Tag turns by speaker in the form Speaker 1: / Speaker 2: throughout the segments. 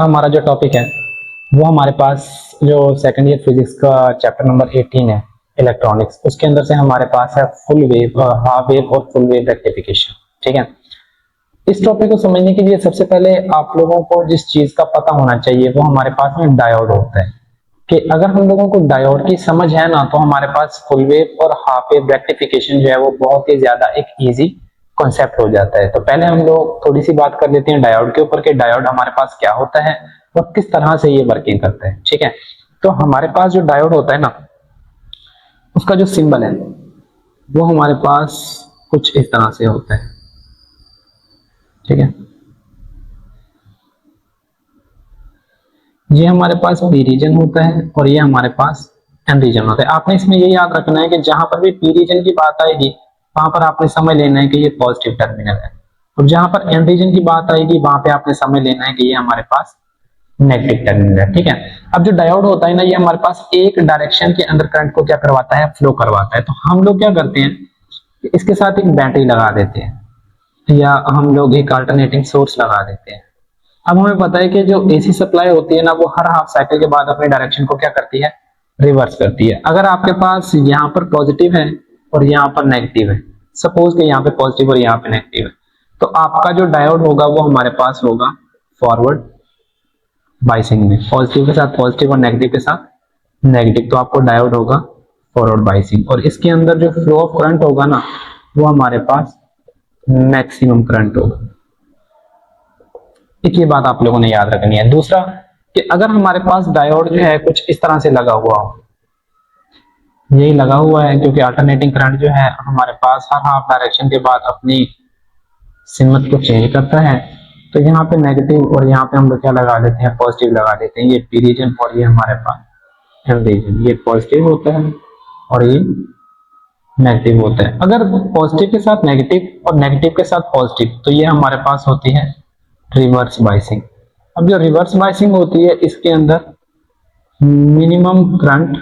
Speaker 1: हमारा जो टॉपिक है वो हमारे पास जो सेकंड ईयर फिजिक्स का चैप्टर नंबर 18 है इलेक्ट्रॉनिक्स, उसके अंदर से हमारे पास है फुल वेव, हाफ वेव और फुल वेव रेक्टिफिकेशन। ठीक है, इस टॉपिक को समझने के लिए सबसे पहले आप लोगों को जिस चीज का पता होना चाहिए वो हमारे पास में डायोड होता है। कि अगर हम लोगों को डायोड की समझ है ना, तो हमारे पास फुल वेव और हाफ वेव रेक्टिफिकेशन जो है वो बहुत ही ज्यादा एक इजी कॉन्सेप्ट हो जाता है। तो पहले हम लोग थोड़ी सी बात कर लेते हैं डायोड के ऊपर कि डायोड हमारे पास क्या होता है और किस तरह से ये वर्किंग करता है। ठीक है, तो हमारे पास जो डायोड होता है ना, उसका जो सिंबल है वो हमारे पास कुछ इस तरह से होता है। ठीक है, ये हमारे पास पी रीजन होता है और ये हमारे पास एन रीजन होता है। आपने इसमें ये याद रखना है कि जहां पर भी पी रीजन की बात आएगी वहां पर आपने समझ लेना है कि ये पॉजिटिव टर्मिनल है, और जहां पर एन रीजन की बात आएगी वहां पे आपने समझ लेना है कि ये हमारे पास नेगेटिव टर्मिनल है। ठीक है, अब जो डायोड होता है ना, ये हमारे पास एक डायरेक्शन के अंदर करंट को क्या करवाता है, फ्लो करवाता है। तो हम लोग क्या करते हैं, इसके साथ एक बैटरी लगा देते हैं या हम लोग एक अल्टरनेटिंग सोर्स लगा देते हैं। अब हमें पता है कि जो एसी सप्लाई होती है ना, वो हर हाफ साइकिल के बाद अपने डायरेक्शन को क्या करती है, रिवर्स करती है। अगर आपके पास यहाँ पर पॉजिटिव है और यहाँ पर नेगेटिव है, सपोज कि यहाँ पे पॉजिटिव और यहाँ पे नेगेटिव है, तो आपका जो डायोड होगा वो हमारे पास होगा फॉरवर्ड बाइसिंग में, पॉजिटिव के साथ पॉजिटिव और नेगेटिव के साथ नेगेटिव। तो आपको डायोड होगा फॉरवर्ड बाइसिंग, और इसके अंदर जो फ्लो ऑफ करंट होगा ना, वो हमारे पास मैक्सिमम करंट होगा। एक ये बात आप लोगों ने याद रखनी है। दूसरा कि अगर हमारे पास डायोड जो है कुछ इस तरह से लगा हुआ हो, यही लगा हुआ है क्योंकि अल्टरनेटिंग करंट जो है हमारे पास हर हाफ डायरेक्शन के बाद अपनी सिमत को चेंज करता है। तो यहाँ पे नेगेटिव और यहाँ पे हम लोग क्या लगा देते हैं, पॉजिटिव लगा देते हैं। ये पी रीजन और ये हमारे पास एन रीजन, ये पॉजिटिव होता है और ये नेगेटिव होता है। अगर पॉजिटिव के साथ नेगेटिव और नेगेटिव के साथ पॉजिटिव, तो ये हमारे पास होती है रिवर्स बाइसिंग। अब जो रिवर्स बाइसिंग होती है, इसके अंदर मिनिमम करंट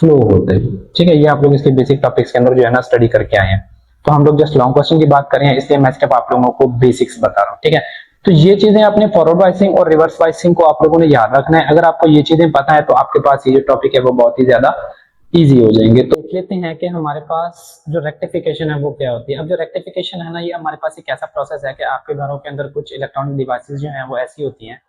Speaker 1: फ्लो होता है। ठीक है, ये आप लोग इसके बेसिक टॉपिक्स के अंदर जो है ना स्टडी करके आए हैं। तो हम लोग जस्ट लॉन्ग क्वेश्चन की बात कर रहे हैं, इसलिए मैं सिर्फ आप लोगों को बेसिक्स बता रहा हूँ। ठीक है, तो ये चीजें अपने फॉरवर्ड बाइसिंग और रिवर्स बाइसिंग को आप लोगों ने याद रखना है। अगर आपको ये चीजें पता है तो आपके पास ये जो टॉपिक है वो बहुत ही ज्यादा इजी हो जाएंगे। तो देख लेते हैं कि हमारे पास जो रेक्टिफिकेशन है वो क्या होती है। अब जो रेक्टिफिकेशन है ना, ये हमारे पास एक ऐसा प्रोसेस है कि आपके घरों के अंदर कुछ इलेक्ट्रॉनिक डिवाइसेस जो हैं वो ऐसी होती हैं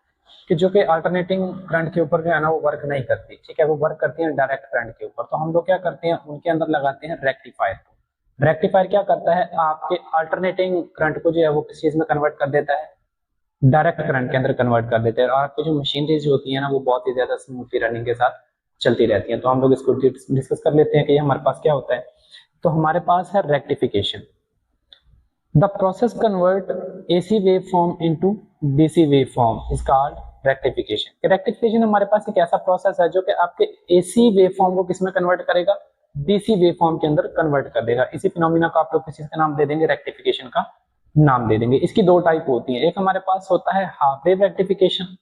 Speaker 1: कि जो कि अल्टरनेटिंग करंट के ऊपर जो है ना वो वर्क नहीं करती। ठीक है, वो वर्क करती है डायरेक्ट करंट के ऊपर। तो हम लोग क्या करते हैं, उनके अंदर लगाते हैं रेक्टिफायर। रेक्टिफायर क्या करता है, आपके अल्टरनेटिंग करंट को जो है वो किस चीज में कन्वर्ट कर देता है, डायरेक्ट करंट के अंदर कन्वर्ट कर देते हैं। और आपकी जो मशीनरीज होती है ना, वो बहुत ही ज्यादा स्मूथली रनिंग के साथ चलती रहती है। तो हम लोग इसको डिस्कस कर लेते हैं कि हमारे पास क्या होता है। तो हमारे पास है rectification. The process convert AC waveform into DC waveform is called rectification। Rectification हमारे पास एक ऐसा प्रोसेस है जो कि आपके AC वेवफॉर्म को किसमें कन्वर्ट करेगा, DC वेवफॉर्म के अंदर कन्वर्ट कर देगा। इसी फिनोमिना का आप लोग किस चीज का नाम दे देंगे, रेक्टिफिकेशन का नाम दे देंगे। इसकी दो टाइप होती है, एक हमारे पास होता है हाफ वेव रेक्टिफिकेशन,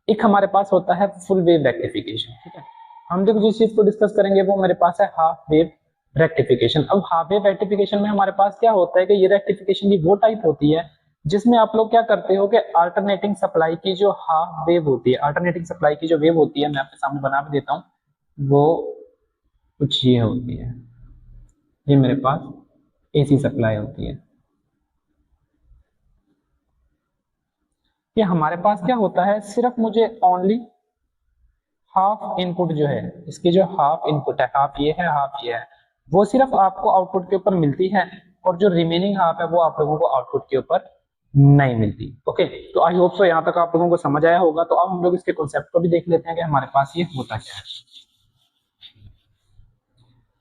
Speaker 1: एक हमारे पास होता है फुल वेव रेक्टिफिकेशन। ठीक है, हम जब जिस चीज को डिस्कस करेंगे वो मेरे पास है हाफ वेव रेक्टिफिकेशन। अब हाफ वेव रेक्टिफिकेशन में हमारे पास क्या होता है कि ये रेक्टिफिकेशन की वो टाइप होती है जिसमें आप लोग क्या करते हो कि अल्टरनेटिंग सप्लाई की जो हाफ वेव होती है, अल्टरनेटिंग सप्लाई की जो वेव होती है, मैं आपके सामने बना भी देता हूँ, वो कुछ ये होती है। ये मेरे पास एसी सप्लाई होती है। ये हमारे पास क्या होता है, सिर्फ मुझे ओनली हाफ इनपुट जो है, इसकी जो हाफ इनपुट है, हाफ ये है हाफ ये है, वो सिर्फ आपको आउटपुट के ऊपर मिलती है, और जो रिमेनिंग हाफ है वो आप लोगों को आउटपुट के ऊपर नहीं मिलती। ओके, तो आई होप सो यहाँ तक आप लोगों को समझ आया होगा। तो अब हम लोग इसके कॉन्सेप्ट को भी देख लेते हैं कि हमारे पास ये होता क्या है।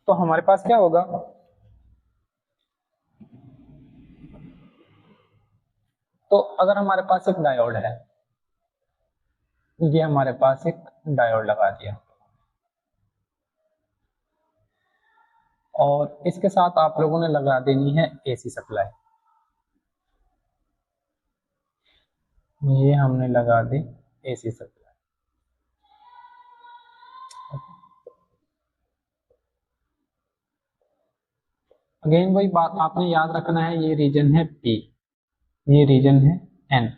Speaker 1: तो हमारे पास क्या होगा, तो अगर हमारे पास एक डायोड है, ये हमारे पास एक डायोड लगा दिया, और इसके साथ आप लोगों ने लगा देनी है एसी सप्लाई। ये हमने लगा दी एसी सप्लाई। अगेन वही बात आपने याद रखना है, ये रीजन है पी, ये रीजन है एन।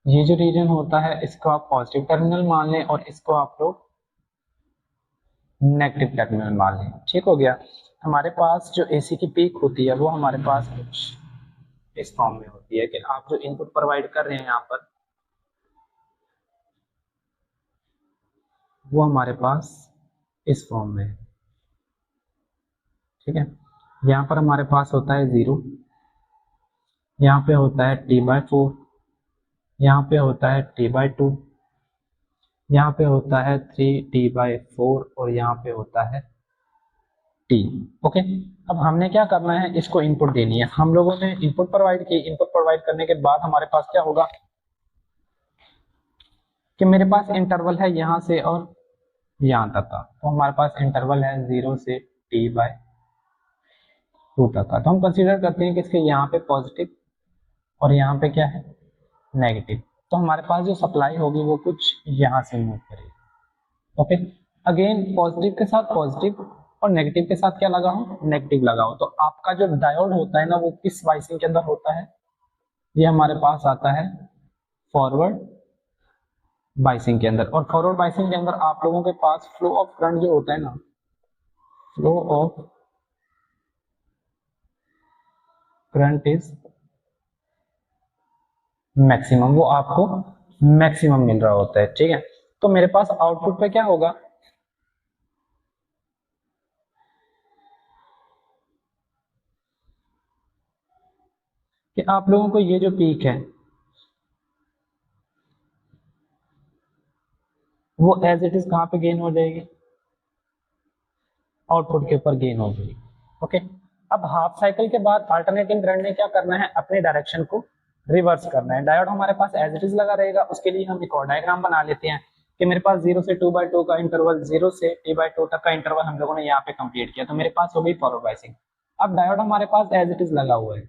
Speaker 1: ये जो रीजन होता है इसको आप पॉजिटिव टर्मिनल मान लें और इसको आप लोग नेगेटिव टर्मिनल मान लें। ठीक हो गया। हमारे पास जो एसी की पीक होती है वो हमारे पास कुछ इस फॉर्म में होती है कि आप जो इनपुट प्रोवाइड कर रहे हैं यहाँ पर, वो हमारे पास इस फॉर्म में है। ठीक है, यहाँ पर हमारे पास होता है 0, यहाँ पे होता है T/4, यहाँ पे होता है T/2, यहाँ पे होता है 3T/4 और यहाँ पे होता है T। ओके, अब हमने क्या करना है, इसको इनपुट देनी है। हम लोगों ने इनपुट प्रोवाइड की, इनपुट प्रोवाइड करने के बाद हमारे पास क्या होगा कि मेरे पास इंटरवल है यहाँ से और यहाँ तक का, तो हमारे पास इंटरवल है 0 से T/2 तक का। तो हम कंसीडर करते हैं कि इसके यहाँ पे पॉजिटिव और यहाँ पे क्या है, नेगेटिव। तो हमारे पास जो सप्लाई होगी वो कुछ यहाँ से मूव करेगी। ओके, अगेन पॉजिटिव के साथ पॉजिटिव और नेगेटिव के साथ क्या लगाओ, नेगेटिव लगाओ। तो आपका जो डायोड होता है ना वो किस वाइसिंग के अंदर होता है, ये हमारे पास आता है फॉरवर्ड बाइसिंग के अंदर। और फॉरवर्ड बाइसिंग के अंदर आप लोगों के पास फ्लो ऑफ करंट जो होता है ना, flow of current is maximum, वो आपको मैक्सिमम मिल रहा होता है। ठीक है, तो मेरे पास आउटपुट पे क्या होगा कि आप लोगों को ये जो पीक है वो एज इट इज कहां पे गेन हो जाएगी, आउटपुट के ऊपर गेन हो जाएगी। ओके, अब हाफ साइकिल के बाद अल्टरनेटिंग करंट ने क्या करना है, अपने डायरेक्शन को रिवर्स करना है। डायोड हमारे पास एज इट इज लगा रहेगा। उसके लिए हम एक और डायग्राम बना लेते हैं कि मेरे पास 0 से 2/2 का इंटरवल, 0 से T/2 तक का इंटरवल हम लोगों ने यहाँ पे कंप्लीट किया, तो मेरे पास हो गई फॉरवर्ड बाइसिंग। अब डायोड हमारे पास एज इट इज लगा हुआ है,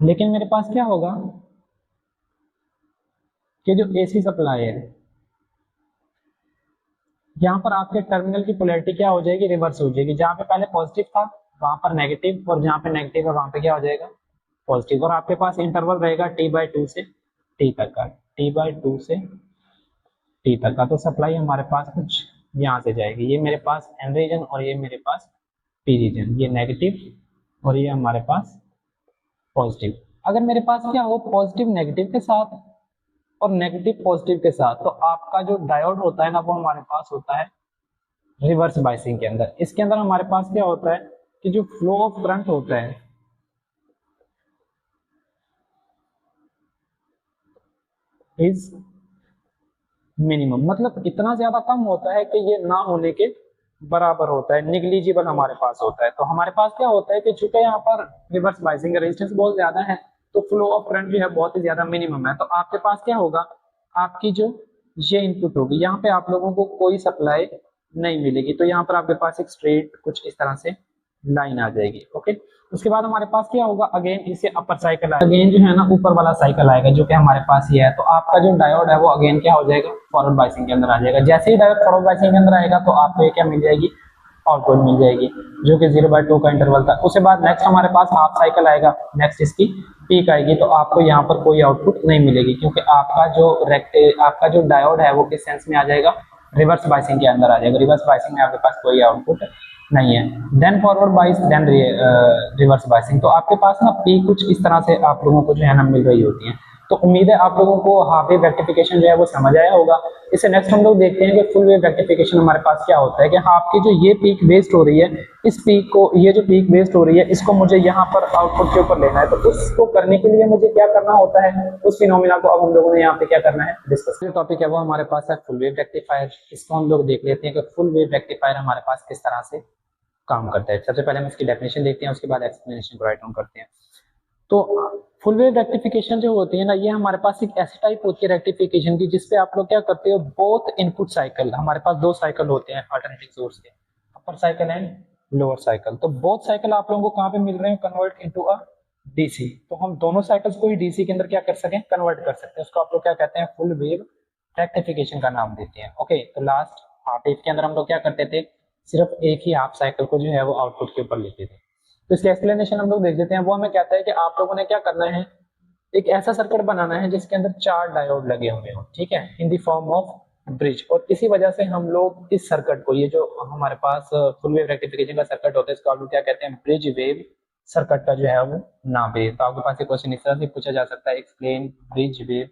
Speaker 1: लेकिन मेरे पास क्या होगा कि जो एसी सप्लाई है, यहाँ पर आपके टर्मिनल की पोलैरिटी क्या हो जाएगी, रिवर्स हो जाएगी। जहाँ पे पहले पॉजिटिव था वहां पर नेगेटिव, और जहाँ पे नेगेटिव है वहां पे क्या हो जाएगा, पॉजिटिव। और आपके पास इंटरवल रहेगा T/2 से T तक का, T/2 से T तक का। तो सप्लाई हमारे पास कुछ यहाँ से जाएगी, ये मेरे पास एन रीजन और ये मेरे पास पी रीजन, ये नेगेटिव और ये हमारे पास पॉजिटिव। अगर मेरे पास क्या हो, पॉजिटिव नेगेटिव के साथ और नेगेटिव पॉजिटिव के साथ, तो आपका जो डायोड होता है ना वो हमारे पास होता है रिवर्स बाइसिंग के अंदर। इसके अंदर हमारे पास क्या होता है कि जो फ्लो ऑफ करंट होता है इज मिनिमम, मतलब इतना ज्यादा कम होता है कि ये ना होने के बराबर होता है, निग्लिजिबल हमारे पास होता है। तो हमारे पास क्या होता है कि चूंकि यहाँ पर रिवर्स बाइसिंग रेजिस्टेंस बहुत ज्यादा है, तो फ्लो ऑफ करंट जो है बहुत ही ज्यादा मिनिमम है। तो आपके पास क्या होगा, आपकी जो ये इनपुट होगी यहाँ पे आप लोगों को कोई सप्लाई नहीं मिलेगी, तो यहाँ पर आपके पास एक स्ट्रेट कुछ इस तरह से लाइन आ जाएगी। ओके, उसके बाद हमारे पास क्या होगा, अगेन इसे अपर साइकिल आएगा, अगेन जो है ना ऊपर वाला साइकिल आएगा जो कि हमारे पास ये है। तो आपका जो डायोड है वो अगेन क्या हो जाएगा, फॉरवर्ड बाइसिंग के अंदर आ जाएगा। जैसे ही डायोड फॉरवर्ड बाइसिंग के अंदर आएगा तो आपको ये क्या मिल जाएगी, आउटपुट मिल जाएगी, जो कि 0/2 का इंटरवल था। उसके बाद नेक्स्ट हमारे पास हाफ साइकिल आएगा, नेक्स्ट इसकी पीक आएगी, तो आपको यहाँ पर कोई आउटपुट नहीं मिलेगी, क्योंकि आपका जो डायोड है वो किस सेंस में आ जाएगा, रिवर्स बाइसिंग के अंदर आ जाएगा। रिवर्स बाइसिंग में आपके पास कोई आउटपुट नहीं है। Then forward bias, then reverse biasing. तो आपके पास ना पी कुछ इस तरह से आप लोगों को जो है ना मिल रही होती है। तो उम्मीद है आप लोगों को हाफ वेव रेक्टिफिकेशन जो है वो समझ आया होगा। इससे नेक्स्ट हम लोग देखते हैं कि फुल वेव रेक्टिफिकेशन हमारे पास क्या होता है, कि आपकी जो ये पीक वेस्ट हो रही है, इस पीक को, ये जो पीक वेस्ट हो रही है इसको मुझे यहाँ पर आउटपुट के ऊपर लेना है। तो उसको करने के लिए मुझे क्या करना होता है, उस फिनोमिना को अब हम लोगों ने यहाँ पे क्या करना है, डिस्कस। जो टॉपिक है वो हमारे पास है फुल वेव रेक्टिफायर। इसको हम लोग देख लेते हैं कि फुल वेव रेक्टिफायर हमारे पास किस तरह से काम करता है। सबसे पहले हम इसकी डेफिनेशन देखते हैं, उसके बाद एक्सप्लेनेशन को राइट डाउन करते हैं। तो फुल वेव रेक्टिफिकेशन जो होती है ना, ये हमारे पास एक ऐसी टाइप होती है रेक्टिफिकेशन की जिसपे आप लोग क्या करते हो, बोथ इनपुट साइकिल, हमारे पास दो साइकिल होते हैं अल्टरनेटिंग सोर्स के, अपर साइकिल एंड लोअर साइकिल। तो बोथ साइकिल आप लोगों को कहाँ पे मिल रहे हैं, कन्वर्ट इनटू अ डीसी। तो हम दोनों साइकिल्स को ही डीसी के अंदर क्या कर सकें, कन्वर्ट कर सकते हैं। उसको आप लोग क्या कहते हैं, फुल वेव रेक्टिफिकेशन का नाम देते हैं। ओके, तो लास्ट हाफ वेव के अंदर हम लोग क्या करते थे, सिर्फ एक ही हाफ साइकिल को जो है वो आउटपुट के ऊपर लेते थे। तो इसकी एक्सप्लेनेशन हम लोग देख लेते हैं। वो हमें कहता है कि आप लोगों ने क्या करना है, एक ऐसा सर्किट बनाना है जिसके अंदर 4 डायोड लगे हुए हो, ठीक है, in the form of bridge. और इसी वजह से हम लोग इस सर्किट को, ये जो हमारे पास फुल वेव रेक्टिफिकेशन का सर्किट होता है, इसको आप लोग क्या कहते हैं, ब्रिज वेव सर्किट का जो है वो नाम है। तो आपके पास एक क्वेश्चन इस तरह से पूछा जा सकता है, एक्सप्लेन ब्रिज वेव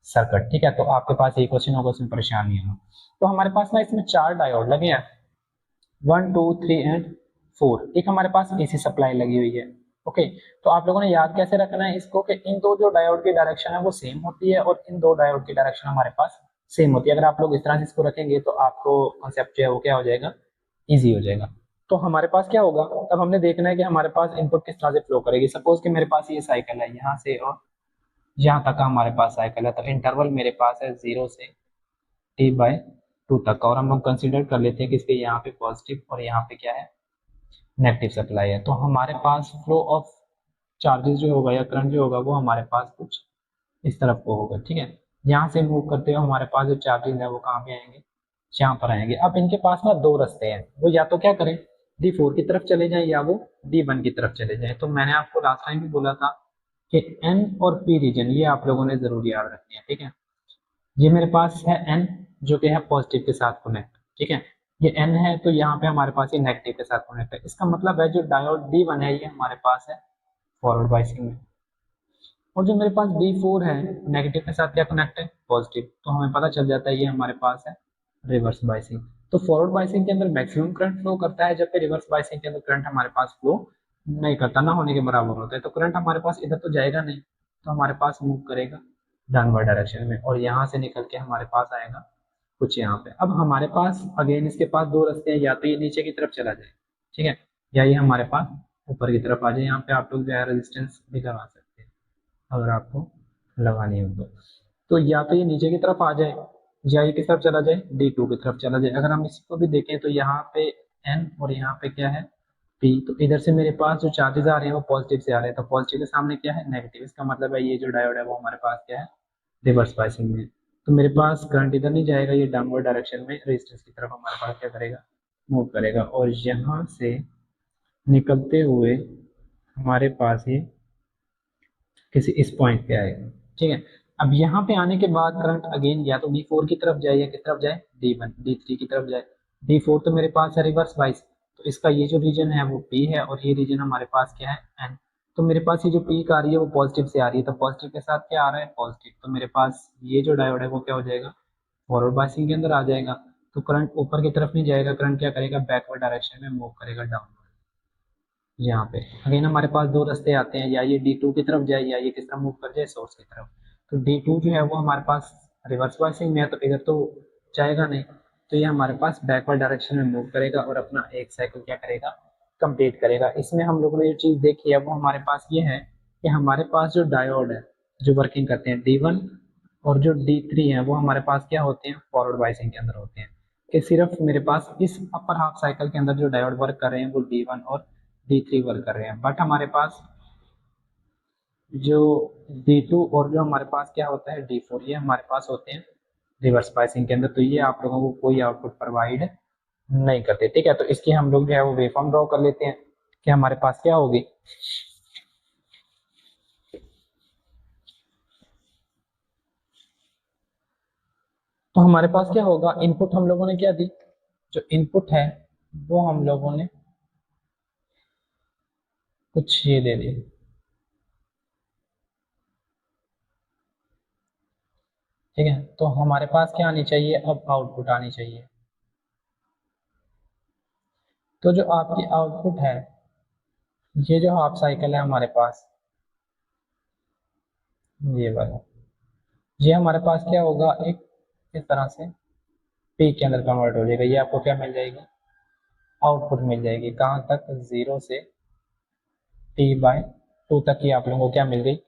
Speaker 1: सर्किट, ठीक है। तो आपके पास ये क्वेश्चन होगा, उसमें परेशान नहीं होना। तो हमारे पास ना इसमें 4 डायोड लगे हैं, 1 2 3 एंड 4। एक हमारे पास एसी सप्लाई लगी हुई है। ओके, तो आप लोगों ने याद कैसे रखना है इसको, कि इन दो जो डायोड की डायरेक्शन है वो सेम होती है और इन दो डायोड की डायरेक्शन हमारे पास सेम होती है। अगर आप लोग इस तरह से इसको रखेंगे तो आपको कॉन्सेप्ट जो है वो क्या हो जाएगा, इजी हो जाएगा। तो हमारे पास क्या होगा, अब हमने देखना है कि हमारे पास इनपुट किस तरह से फ्लो करेगी। सपोज कि मेरे पास ये साइकिल है, यहाँ से और यहाँ तक का हमारे पास साइकिल है, तो इंटरवल मेरे पास है 0 से T/2 तक का। और हम लोग कंसीडर कर लेते हैं कि इसके यहाँ पे पॉजिटिव और यहाँ पे क्या है, नेगेटिव सप्लाई है। तो हमारे पास फ्लो ऑफ चार्जेस जो होगा या करंट जो होगा वो हमारे पास कुछ इस तरफ को होगा, ठीक है। यहाँ से मूव करते हुए हमारे पास जो चार्जेस है वो कहाँ पे आएंगे, यहाँ पर आएंगे। अब इनके पास ना दो रास्ते हैं, वो या तो क्या करें, D4 की तरफ चले जाएं या वो D1 की तरफ चले जाएं। तो मैंने आपको लास्ट टाइम भी बोला था कि N और P रीजन ये आप लोगों ने जरूर याद रखनी है, ठीक है। ये मेरे पास है N जो कि है पॉजिटिव के साथ कनेक्ट, ठीक है। ये N है तो यहाँ पे हमारे पास ये नेगेटिव के साथ कनेक्ट है। इसका मतलब है जो डायोड D1 है ये हमारे पास है फॉरवर्ड बायसिंग में, और जो मेरे पास D4 है नेगेटिव के साथ क्या कनेक्ट है, पॉजिटिव। तो हमें पता चल जाता है ये हमारे पास है रिवर्स बायसिंग। तो फॉरवर्ड बायसिंग के अंदर मैक्सिमम करंट फ्लो करता है, जबकि रिवर्स बायसिंग के अंदर करंट हमारे पास फ्लो नहीं करता, ना होने के बराबर होता है। तो करंट हमारे पास इधर तो जाएगा नहीं, तो हमारे पास मूव करेगा डाउनवर्ड डायरेक्शन में, और यहाँ से निकल के हमारे पास आएगा कुछ यहाँ पे। अब हमारे पास अगेन इसके पास दो रास्ते हैं, या तो ये नीचे की तरफ चला जाए, ठीक है, या ये हमारे पास ऊपर की तरफ आ जाए। यहाँ पे आप लोग जो है रेजिस्टेंस भी करवा सकते हैं अगर आपको लगानी हो तो या तो ये नीचे की तरफ आ जाए या ये किस तरफ चला जाए, D2 की तरफ चला जाए। अगर हम इसको भी देखें तो यहाँ पे N और यहाँ पे क्या है, P। तो इधर से मेरे पास जो चार्जेस आ रहे हैं वो पॉजिटिव से आ रहे हैं, तो पॉजिटिव के सामने क्या है, नेगेटिव। इसका मतलब है ये जो डायोड है वो हमारे पास क्या है, रिवर्स बायसिंग में। तो मेरे पास करंट इधर नहीं जाएगा, ये डाउनवर्ड डायरेक्शन में रेजिस्टेंस की तरफ हमारे पास क्या करेगा, मूव करेगा। और यहाँ से निकलते हुए हमारे पास ये किसी इस पॉइंट पे आएगा, ठीक है। अब यहाँ पे आने के बाद करंट अगेन या तो D4 की तरफ जाए या किस तरफ जाए, D1 D3 की तरफ जाए। D4 तो मेरे पास है रिवर्स बाइस, तो इसका ये जो रीजन है वो P है और ये रीजन हमारे पास क्या है, N। तो मेरे पास ये जो पीक आ रही है वो पॉजिटिव से आ रही है, तो पॉजिटिव के साथ क्या आ रहा है, पॉजिटिव। तो मेरे पास ये जो डायोड है वो क्या हो जाएगा, फॉरवर्ड बायसिंग के अंदर आ जाएगा। तो करंट ऊपर की तरफ नहीं जाएगा, करंट क्या करेगा, बैकवर्ड डायरेक्शन में मूव करेगा डाउन। यहाँ पे अगेन हमारे पास दो रास्ते आते हैं, या ये D2 की तरफ जाए या ये किस तरफ मूव कर जाए, सोर्स की तरफ। तो D2 जो है वो हमारे पास रिवर्स बायसिंग में है, तो इधर तो जाएगा नहीं, तो ये हमारे पास बैकवर्ड डायरेक्शन में मूव करेगा और अपना एक साइकिल क्या करेगा, कंप्लीट करेगा। इसमें हम लोगों ने जो चीज देखी है वो हमारे पास ये है कि हमारे पास जो डायोड है जो वर्किंग करते हैं D1 और जो D3 है वो हमारे पास क्या होते हैं, फॉरवर्ड बायसिंग के अंदर होते हैं। कि सिर्फ मेरे पास इस अपर हाफ साइकिल के अंदर जो डायोड वर्क कर रहे हैं वो D1 और D3 वर्क कर रहे हैं, बट हमारे पास जो D2 और जो हमारे पास क्या होता है D4 ये हमारे पास होते हैं रिवर्स बायसिंग के अंदर। तो ये आप लोगों को कोई आउटपुट प्रोवाइड नहीं करते, ठीक है। तो इसकी हम लोग जो है वो वेवफॉर्म ड्रॉ कर लेते हैं कि हमारे पास क्या होगी, तो हमारे पास क्या होगा, इनपुट हम लोगों ने क्या दी, जो इनपुट है वो हम लोगों ने कुछ ये दे दी, ठीक है। तो हमारे पास क्या आनी चाहिए, अब आउटपुट आनी चाहिए। तो जो आपकी आउटपुट है, ये जो हाफ साइकिल है हमारे पास, ये वाला, ये हमारे पास क्या होगा, एक इस तरह से पीक के अंदर कन्वर्ट हो जाएगा। ये आपको क्या मिल जाएगी, आउटपुट मिल जाएगी। कहाँ तक, 0 से T/2 तक की आप लोगों को क्या मिल गई,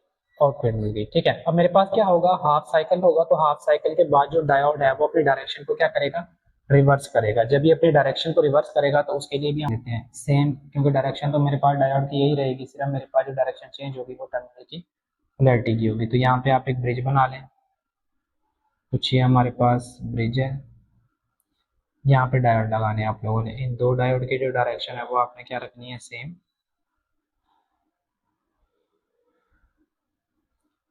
Speaker 1: आउटपुट मिल गई, ठीक है। अब मेरे पास क्या होगा, हाफ साइकिल होगा, तो हाफ साइकिल के बाद जो डायोड है वो अपनी डायरेक्शन को क्या करेगा, रिवर्स करेगा। जब ये अपनी डायरेक्शन को रिवर्स करेगा तो उसके लिए भी हम देते हैं सेम, क्योंकि डायरेक्शन तो मेरे पास डायोड की यही रहेगी, सिर्फ मेरे पास जो डायरेक्शन चेंज होगी वो टर्मिनल की पोलैरिटी की होगी। तो यहाँ पे आप एक ब्रिज बना लें, कुछ ये हमारे पास ब्रिज है, यहाँ पे डायोड लगाने आप लोगों ने। इन दो डायोड की जो डायरेक्शन है वो आपने क्या रखनी है, सेम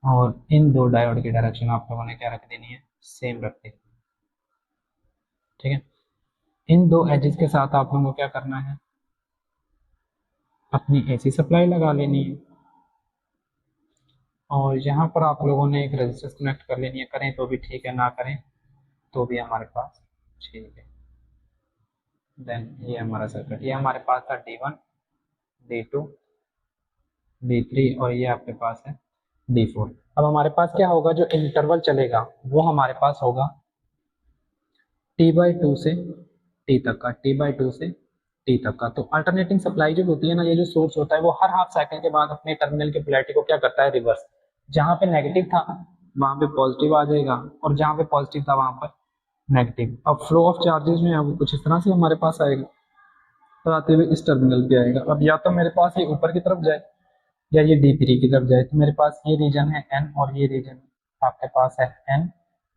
Speaker 1: और इन दो डायोड की डायरेक्शन आप लोगों ने क्या रख देनी है, सेम रख देनी है। ठीक है, इन दो एजेस के साथ आप लोगों को क्या करना है, अपनी एसी सप्लाई लगा लेनी है। और यहाँ पर आप लोगों ने एक रजिस्टर कनेक्ट कर लेनी है, करें तो भी ठीक है, ना करें तो भी हमारे पास ठीक है। देन ये हमारा सर्किट, ये हमारे पास था D1, D2, D3 और ये आपके पास है D4। अब हमारे पास क्या होगा, जो इंटरवल चलेगा वो हमारे पास होगा T/2 से T तक का, T/2 से T तक का। तो अल्टरनेटिंग सप्लाई जो होती है ना, ये जो सोर्स होता है वो हर हाफ साइकिल के बाद अपने टर्मिनल के पोलैरिटी को क्या करता है, रिवर्स। जहां पे नेगेटिव था वहां पे पॉजिटिव आ जाएगा, और जहां पे पॉजिटिव था वहां पर नेगेटिव। अब फ्लो ऑफ चार्जेस जो है वो कुछ इस तरह से हमारे पास आएगा, और आते हुए इस टर्मिनल पे आएगा। अब या तो मेरे पास ये ऊपर की तरफ जाए या ये D3 की तरफ जाए। तो मेरे पास ये रीजन है N और ये रीजन आपके पास है N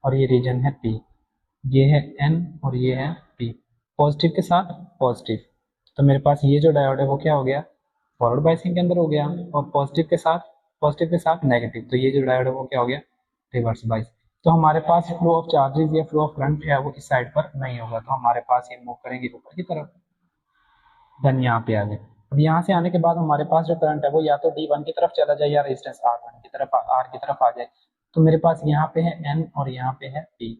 Speaker 1: और ये रीजन है P। ये है N और ये है P, पॉजिटिव के साथ पॉजिटिव। तो मेरे पास ये जो डायोड है वो क्या हो गया, फॉरवर्ड बायसिंग के अंदर हो गया, और पॉजिटिव के साथ नेगेटिव। तो ये जो डायोड है वो क्या हो गया, रिवर्स बायस। तो हमारे पास फ्लो ऑफ चार्जेस या फ्लो ऑफ करंट है वो इस साइड पर नहीं होगा, तो हमारे पास ये मूव करेंगे ऊपर की तरफ। देन यहाँ पे आ गए। अब यहाँ से आने के बाद हमारे पास जो करंट है वो या तो D1 की तरफ चला जाए या रेजिस्टेंस R1 की तरफ, R की तरफ आ जाए। तो मेरे पास यहाँ पे है N और यहाँ पे है P।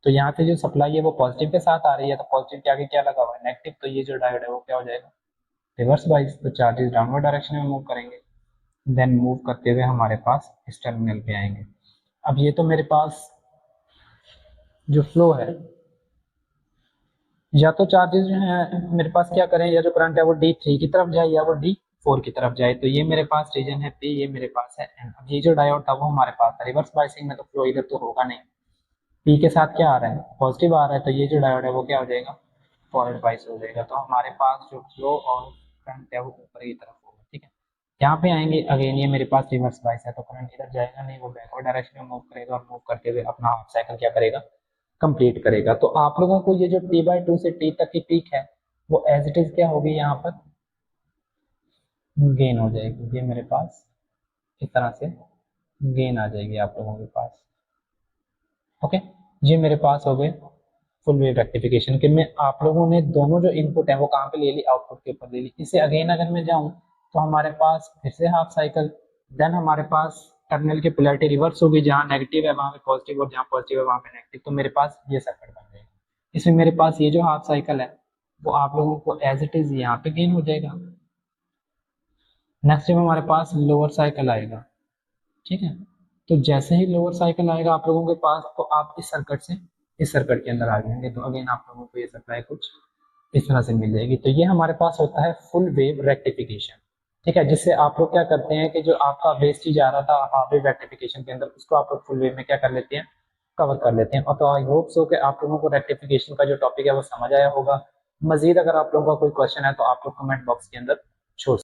Speaker 1: तो यहाँ से जो सप्लाई है वो पॉजिटिव के साथ आ रही है, तो पॉजिटिव के आगे क्या लगा हुआ है, नेगेटिव। तो ये जो डायोड है वो क्या हो जाएगा, रिवर्स बाइस। तो चार्जेस डाउनवर्ड डायरेक्शन में मूव करेंगे। देन मूव करते हुए हमारे पास इस टर्मिनल पे आएंगे। अब ये तो मेरे पास जो फ्लो है, या तो चार्जेस जो है मेरे पास क्या करें, या जो करंट है वो D3 की तरफ जाए या वो D4 की तरफ जाए। तो ये मेरे पास रीजन है P, ये मेरे पास है N। अब ये जो डायोड था वो हमारे पास था, रिवर्स बायसिंग में तो फ्लो इधर तो होगा नहीं। P के साथ क्या आ रहा है, पॉजिटिव आ रहा है। तो ये जो डायोड है वो क्या हो जाएगा, फॉरवर्ड बायस हो जाएगा। तो हमारे पास जो फ्लो और करंट है वो ऊपर की तरफ होगा। ठीक है, यहाँ पे आएंगे अगेन, ये मेरे पास रिवर्स बायस है तो करंट इधर जाएगा नहीं, वो बैकवर्ड डायरेक्शन में मूव करेगा, और मूव करते हुए अपना हाफ साइकिल क्या करेगा, कंप्लीट करेगा। तो आप लोगों को ये जो T/2 से T तक की पीक है वो एज इट इज क्या होगी, यहाँ पर गेन हो जाएगी। ये मेरे पास इस तरह से गेन आ जाएगी आप लोगों के पास। ओके, ये मेरे पास हो गए फुल वेव रेक्टिफिकेशन के में आप लोगों ने दोनों जो इनपुट है वो कहाँ पे ले ली, आउटपुट के ऊपर ले ली। इसे अगेन अगर मैं जाऊं तो हमारे पास फिर से हाफ साइकिल, देन हमारे पास टर्मिनल की पोलैरिटी रिवर्स होगी, जहाँ नेगेटिव है वहां पे पॉजिटिव और जहाँ पॉजिटिव है वहां पे नेगेटिव। तो मेरे पास ये सर्किट बन जाएगा। इसमें मेरे पास ये जो हाफ साइकिल है वो आप लोगों को एज इट इज यहाँ पे गेन हो जाएगा। नेक्स्ट जब हमारे पास लोअर साइकिल आएगा, ठीक है, तो जैसे ही लोअर साइकिल आएगा आप लोगों के पास, तो आप इस सर्किट से इस सर्किट के अंदर आ जाएंगे। तो अगेन आप लोगों को ये सप्लाई कुछ इस तरह से मिल जाएगी। तो ये हमारे पास होता है फुल वेव रेक्टिफिकेशन। ठीक है, जिससे आप लोग क्या करते हैं कि जो आपका वेस्टेज आ रहा था हाफ वेव रेक्टिफिकेशन के अंदर, उसको आप लोग फुल वेव में क्या कर लेते हैं, कवर कर लेते हैं। और तो आई होप सो कि आप लोगों को रेक्टिफिकेशन का जो टॉपिक है वो समझ आया होगा। मजीद अगर आप लोगों का कोई क्वेश्चन है तो आप लोग कमेंट बॉक्स के अंदर छोड़